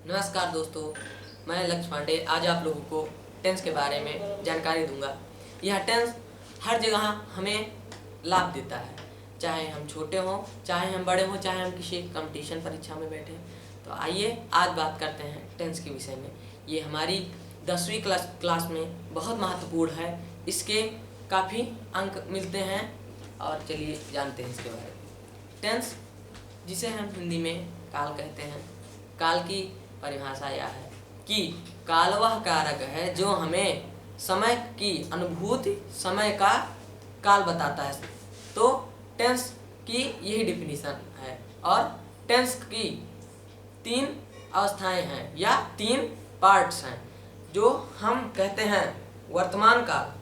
नमस्कार दोस्तों, मैं लक्ष्य पांडे आज आप लोगों को टेंस के बारे में जानकारी दूंगा। यह टेंस हर जगह हमें लाभ देता है, चाहे हम छोटे हों, चाहे हम बड़े हों, चाहे हम किसी कंपटीशन परीक्षा में बैठे। तो आइए आज बात करते हैं टेंस के विषय में। ये हमारी 10वीं क्लास में बहुत महत्वपूर्ण है, इसके काफ़ी अंक मिलते हैं और चलिए जानते हैं इसके बारे में। टेंस जिसे हम हिंदी में काल कहते हैं, काल की परिभाषा यह है कि काल वह कारक है जो हमें समय की अनुभूति, समय का काल बताता है। तो टेंस की यही डिफिनीशन है और टेंस की 3 अवस्थाएं हैं या 3 पार्ट्स हैं जो हम कहते हैं वर्तमान काल,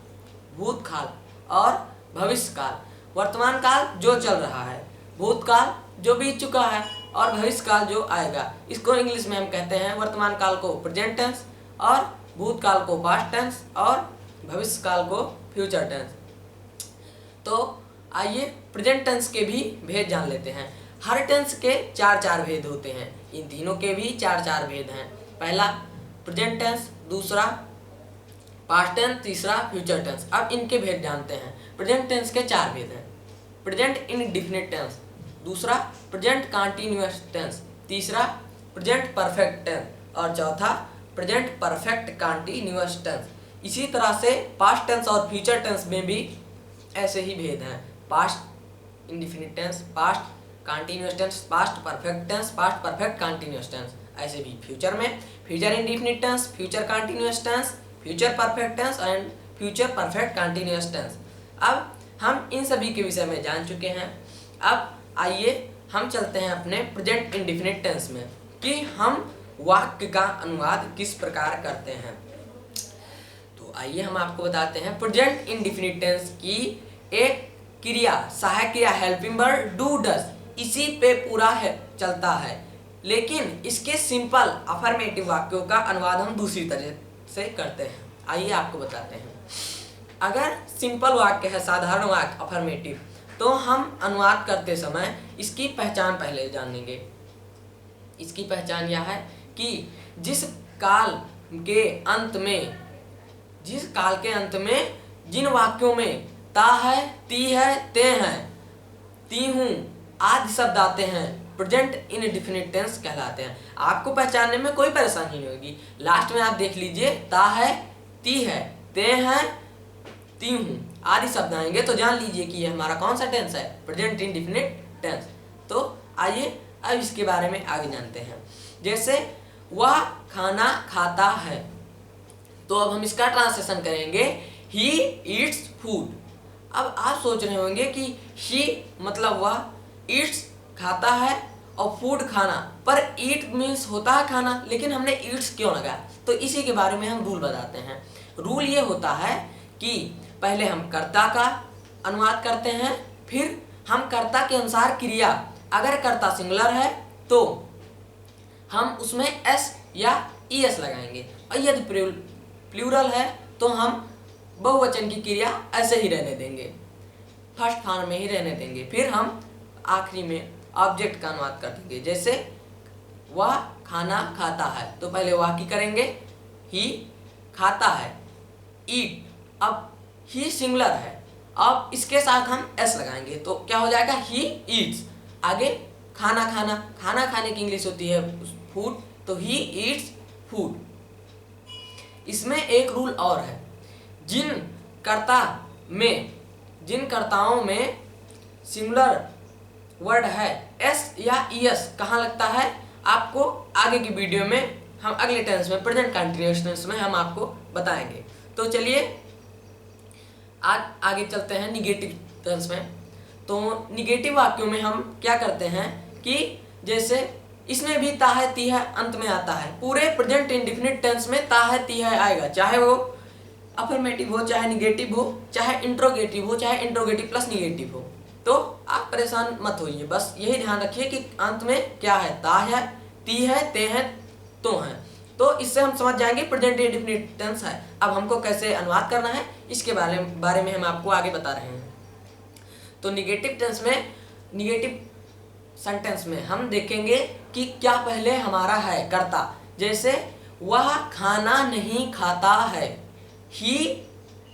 भूतकाल और भविष्य काल। वर्तमान काल जो चल रहा है, भूतकाल जो बीत चुका है और भविष्य काल जो आएगा। इसको इंग्लिश में हम कहते हैं वर्तमान काल को प्रेजेंट टेंस और भूतकाल को पास्ट टेंस और भविष्य काल को फ्यूचर टेंस। तो आइए प्रेजेंट टेंस के भी भेद जान लेते हैं। हर टेंस के 4 भेद होते हैं, इन तीनों के भी 4 भेद हैं। पहला प्रेजेंट टेंस, दूसरा पास्ट टेंस, तीसरा फ्यूचर टेंस। अब इनके भेद जानते हैं। प्रेजेंट टेंस के 4 भेद हैं। प्रेजेंट इंडेफिनिट टेंस, दूसरा प्रेजेंट कंटीन्यूअस टेंस, तीसरा प्रेजेंट परफेक्ट टेंस और चौथा प्रेजेंट परफेक्ट कंटीन्यूअस टेंस। इसी तरह से पास्ट टेंस और फ्यूचर टेंस में भी ऐसे ही भेद हैं। Past indefinite tense, past continuous tense, past perfect tense, past perfect continuous tense. ऐसे भी फ्यूचर में future indefinite tense, future continuous tense, future perfect tense and future perfect continuous tense. अब हम इन सभी के विषय में जान चुके हैं। अब आइए हम चलते हैं अपने प्रेजेंट इंडेफिनिट टेंस में कि हम वाक्य का अनुवाद किस प्रकार करते हैं। तो आइए हम आपको बताते हैं प्रेजेंट इंडेफिनिट टेंस की एक क्रिया, सहायक क्रिया हेल्पिंग वर्ब डू डज, इसी पे पूरा है चलता है। लेकिन इसके सिंपल अफर्मेटिव वाक्यों का अनुवाद हम दूसरी तरह से करते हैं। आइए आपको बताते हैं। अगर सिंपल वाक्य है, साधारण वाक्य अफर्मेटिव, तो हम अनुवाद करते समय इसकी पहचान पहले जानेंगे। इसकी पहचान यह है कि जिस काल के अंत में जिन वाक्यों में ता है, ती है, ते हैं, ती हूँ आदि शब्द आते हैं, प्रेजेंट इंडेफिनिट टेंस कहलाते हैं। आपको पहचानने में कोई परेशानी नहीं होगी। लास्ट में आप देख लीजिए, ता है, ती है, ते हैं, ती हूँ आदि शब्द आएंगे तो जान लीजिए कि यह हमारा कौन सा टेंस है, प्रेजेंट इंडेफिनिट टेंस। तो आइए अब इसके बारे में आगे जानते हैं। जैसे वह खाना खाता है, तो अब हम इसका ट्रांसलेशन करेंगे ही ईट्स फूड। अब आप सोच रहे होंगे कि ही मतलब वह, ईट्स खाता है और फूड खाना, पर ईट मीन्स होता है खाना, लेकिन हमने ईट्स क्यों लगाया? तो इसी के बारे में हम रूल बताते हैं। रूल ये होता है कि पहले हम कर्ता का अनुवाद करते हैं, फिर हम कर्ता के अनुसार क्रिया, अगर कर्ता सिंगुलर है तो हम उसमें एस या ईएस लगाएंगे और यदि प्लूरल है तो हम बहुवचन की क्रिया ऐसे ही रहने देंगे, फर्स्ट फॉर्म में ही रहने देंगे। फिर हम आखिरी में ऑब्जेक्ट का अनुवाद कर देंगे। जैसे वह खाना खाता है, तो पहले वह की करेंगे, ही खाता है, ईट। अब ही सिंगुलर है, अब इसके साथ हम एस लगाएंगे तो क्या हो जाएगा, ही ईट्स। आगे खाना खाने की इंग्लिश होती है फूड, तो ही ईट्स फूड। इसमें एक रूल और है, जिन कर्ताओं में सिंगुलर वर्ड है, एस या ईएस कहाँ लगता है, आपको आगे की वीडियो में हम अगले टेंस में, प्रेजेंट कंटीन्यूअस टेंस में हम आपको बताएंगे। तो चलिए आज आगे चलते हैं निगेटिव टेंस में। तो निगेटिव वाक्यों में हम क्या करते हैं कि जैसे इसमें भी ता है, ती है अंत में आता है। पूरे प्रेजेंट इंडेफिनिट टेंस में ता है, ती है आएगा, चाहे वो अफर्मेटिव हो, चाहे निगेटिव हो, चाहे इंट्रोगेटिव हो, चाहे इंट्रोगेटिव प्लस निगेटिव हो। तो आप परेशान मत होइए, बस यही ध्यान रखिए कि अंत में क्या है, ता है, ती है, ते हैं, तो हैं। तो इससे हम समझ जाएंगे प्रेजेंट इंडेफिनिट टेंस है। अब हमको कैसे अनुवाद करना है इसके बारे में हम आपको आगे बता रहे हैं। तो निगेटिव टेंस में, निगेटिव सेंटेंस में हम देखेंगे कि क्या पहले हमारा है कर्ता, जैसे वह खाना नहीं खाता है, he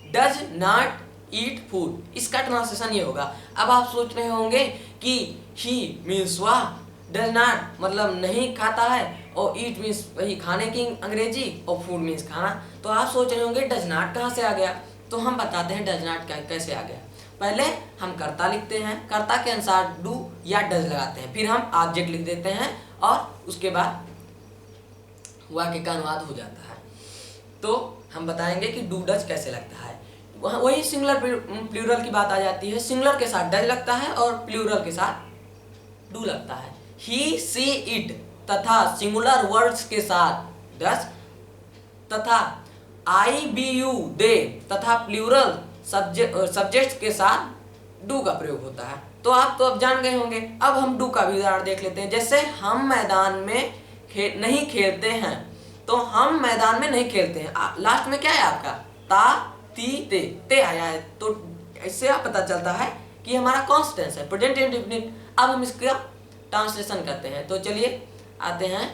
does not eat food, इसका ट्रांसलेशन ये होगा। अब आप सोच रहे होंगे कि ही मीन्स वह, डज नॉट मतलब नहीं खाता है, और ईट मीन्स वही खाने की अंग्रेजी, और फूड मीन्स खाना। तो आप सोच रहे होंगे डज नॉट कहाँ से आ गया, तो हम बताते हैं डज नॉट कैसे आ गया। पहले हम कर्ता लिखते हैं, कर्ता के अनुसार डू या डज लगाते हैं, फिर हम ऑब्जेक्ट लिख देते हैं और उसके बाद वाक्य का अनुवाद हो जाता है। तो हम बताएंगे कि डू डज कैसे लगता है। वही सिंगुलर प्लूरल की बात आ जाती है, सिंगुलर के साथ डज लगता है और प्लूरल के साथ डू लगता है। ही सी इट तथा सिंगुलर वर्ड्स के साथ डज तथा आई बी यू दे तथा प्लूरल सब्जेक्ट्स के साथ डू का प्रयोग होता है। तो आप तो अब जान गए होंगे। अब हम डू का भी उदाहरण देख लेते हैं। जैसे हम मैदान में नहीं खेलते हैं, तो हम मैदान में नहीं खेलते हैं, लास्ट में क्या है आपका ता ती ते आया है, तो इससे आप पता चलता है कि हमारा कॉन्स्टेंस है, प्रेजेंट इंडेफिनिट। अब हम इसका ट्रांसलेशन करते हैं। तो चलिए आते हैं।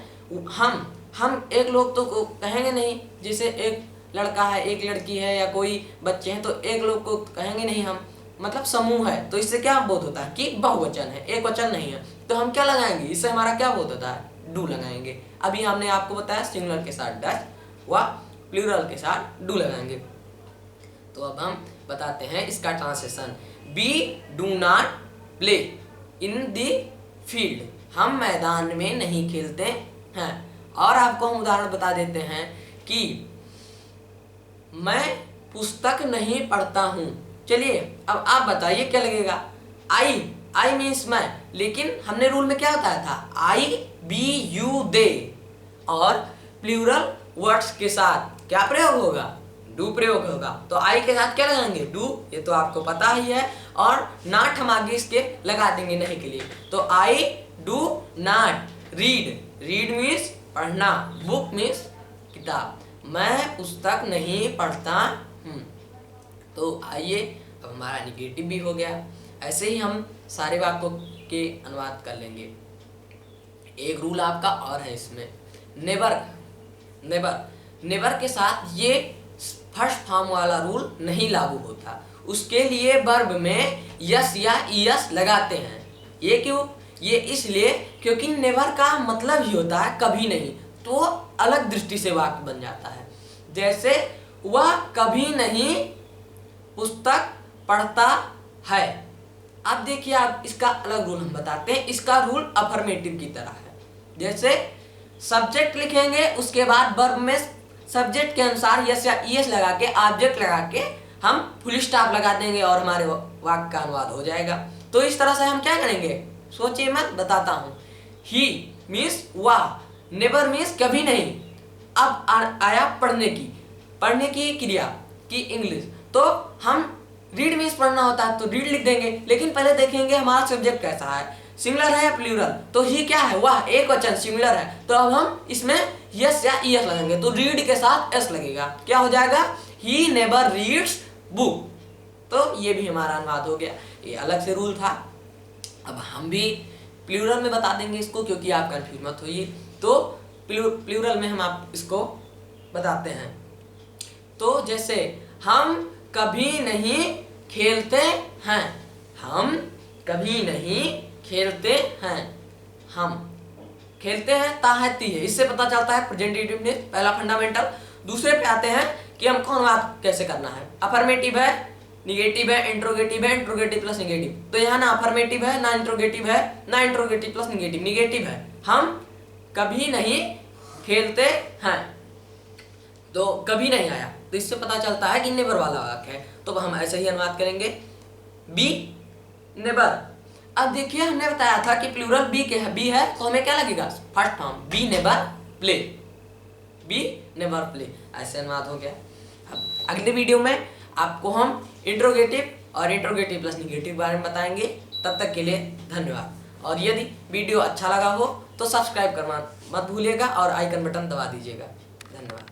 हम एक लोग तो कहेंगे नहीं, जैसे एक लड़का है, एक लड़की है, या कोई बच्चे हैं, तो एक लोग को कहेंगे नहीं हम, मतलब समूह है, तो इससे क्या बोध होता है कि बहुवचन है, एक वचन नहीं है। तो हम क्या लगाएंगे, इससे हमारा क्या बोध होता है, डू लगाएंगे। अभी हमने आपको बताया सिंगुलर के साथ डज व प्लूरल के साथ डू लगाएंगे। तो अब हम बताते हैं इसका translation. We do not play in the field, हम मैदान में नहीं खेलते हैं। और आपको हम उदाहरण बता देते हैं कि मैं पुस्तक नहीं पढ़ता हूँ। चलिए अब आप बताइए क्या लगेगा। आई मीन्स मैं, लेकिन हमने रूल में क्या बताया था, आई बी यू दे, और प्लूरल वर्ड्स के साथ क्या प्रयोग होगा, डू प्रयोग होगा। तो आई के साथ क्या लगाएंगे, डू, ये तो आपको पता ही है। और नॉट हम आगे इसके लगा देंगे नहीं के लिए। तो I do not read means पढ़ना, बुक मीन्स किताब, मैं पुस्तक नहीं पढ़ता हूँ। तो आइए अब हमारा निगेटिव भी हो गया। ऐसे ही हम सारे वाक्यों के अनुवाद कर लेंगे। एक रूल आपका और है इसमें, नेवर के साथ ये फर्स्ट फॉर्म वाला रूल नहीं लागू होता। उसके लिए वर्ब में यस या ईएस लगाते हैं। ये क्यों, ये इसलिए क्योंकि नेवर का मतलब ही होता है कभी नहीं, तो अलग दृष्टि से वाक्य बन जाता है। जैसे वह कभी नहीं पुस्तक पढ़ता है। अब देखिए, आप इसका अलग रूल हम बताते हैं। इसका रूल अफर्मेटिव की तरह है। जैसे सब्जेक्ट लिखेंगे, उसके बाद वर्ब में सब्जेक्ट के अनुसार यस या ईएस लगा के, ऑब्जेक्ट लगा के हम फुल स्टॉप लगा देंगे और हमारे वाक्य का अनुवाद हो जाएगा। तो इस तरह से हम क्या करेंगे, सोचिए, मैं बताता हूँ। ही मीन्स वह, नेवर मीन्स कभी नहीं। अब आया पढ़ने की क्रिया की इंग्लिश। तो हम रीड मीन्स पढ़ना होता है, तो रीड लिख देंगे, लेकिन पहले देखेंगे हमारा सब्जेक्ट कैसा है, सिंगुलर है या प्लूरल। तो ही क्या है, वह, एक वचन, सिंगुलर है। तो अब हम इसमें यस या ईएस लगाएंगे, तो रीड के साथ एस लगेगा, क्या हो जाएगा, ही नेवर रीड्स बुक। तो ये भी हमारा अनुवाद हो गया। ये अलग से रूल था। अब हम भी प्लूरल में बता देंगे इसको, क्योंकि आप कंफ्यूज मत होइए। तो प्लूरल में हम आप इसको बताते हैं। तो जैसे हम कभी नहीं खेलते हैं, हम कभी नहीं खेलते हैं, हम खेलते हैं ता है ती है, इससे पता चलता है प्रेजेंट इंडेफिनिट, पहला फंडामेंटल। दूसरे पे आते हैं कि हमको अनुवाद कैसे करना है। अफर्मेटिव है, निगेटिव है, इंट्रोगेटिव है, इंट्रोगेटिव प्लस निगेटिव। तो यहाँ ना अफर्मेटिव है, ना इंट्रोगेटिव है, ना इंट्रोगेटिव प्लस निगेटिव, निगेटिव है। हम कभी नहीं खेलते हैं, तो कभी नहीं आया, तो इससे पता चलता है कि नेवर वाला वाक्य है। तो हम ऐसे ही अनुवाद करेंगे, बी नेवर। अब देखिए, हमने बताया था कि प्लूरल बी के है, बी है, तो हमें क्या लगेगा, first form, be never play, be never play, ऐसे अनुवाद हो गया। अब अगले वीडियो में आपको हम इंट्रोगेटिव और इंट्रोगेटिव प्लस निगेटिव के बारे में बताएंगे। तब तक के लिए धन्यवाद। और यदि वीडियो अच्छा लगा हो तो सब्सक्राइब करना मत भूलिएगा और आइकन बटन दबा दीजिएगा। धन्यवाद।